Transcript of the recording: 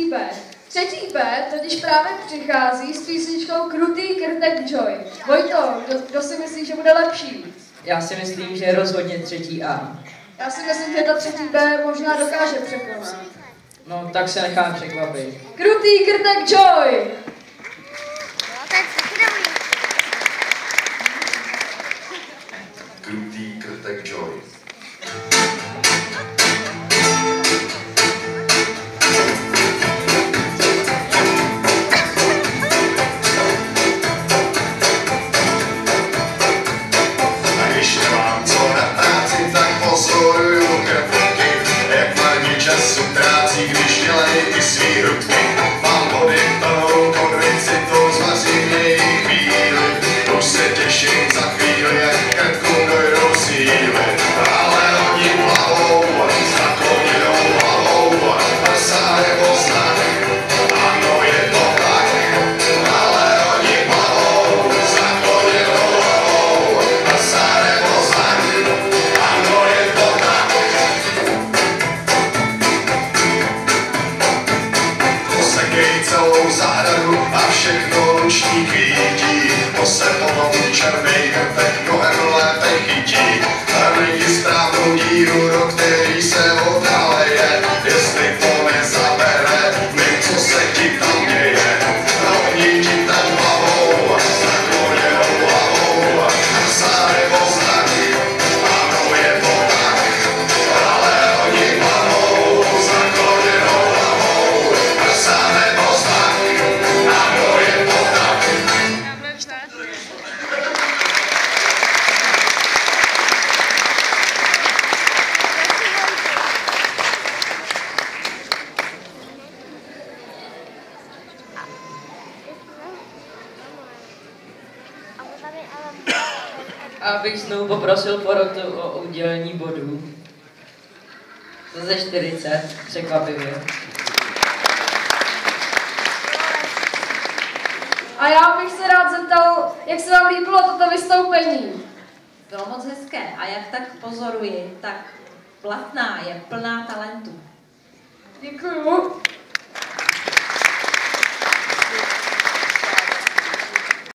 třetí B. Třetí B totiž právě přichází s písničkou Krutý krtek Joy. Vojto, kdo si myslí, že bude lepší? Já si myslím, že je rozhodně třetí A. Já si myslím, že ta třetí B možná dokáže překonat. No, tak se nechám překvapit. Krutý krtek Joy! Krutý krtek Joy. A když nemám co na práci, tak pozoruju krtky, jak marně času trácí, když dělají ty svý hrudky. Mám podjektanou konvici, to zvaří mě její chvíli. Už se těším za chvíli, jak krtkům dojdou síly. Ale oni hlavou, zakloněnou hlavou, prsa nebo znak. Ano, je to tak, ale oni hlavou, zakloněnou hlavou, prsa nebo znak. Ano, je to tak. Posekej celou zahradu a všechno lučník vidí. To se potom černej krtek mnohem lépe chytí. Hrnej správnou díru, do který se voda leje. Jestli to nezabere, vím, co se ti tam děje. Rovni ti tam hlavou, zakloněnou hlavou, prsa nebo znak. Ano, je to tak, ale oni hlavou, zakloněnou hlavou, prsa nebo znak. Ano, je to tak. A bych znovu poprosil porotu o udělení bodů. To ze 40, překvapivě. A já bych se rád zeptal, jak se vám líbilo toto vystoupení? Bylo moc hezké a jak tak pozoruji, tak Blatná je plná talentu. Děkuju.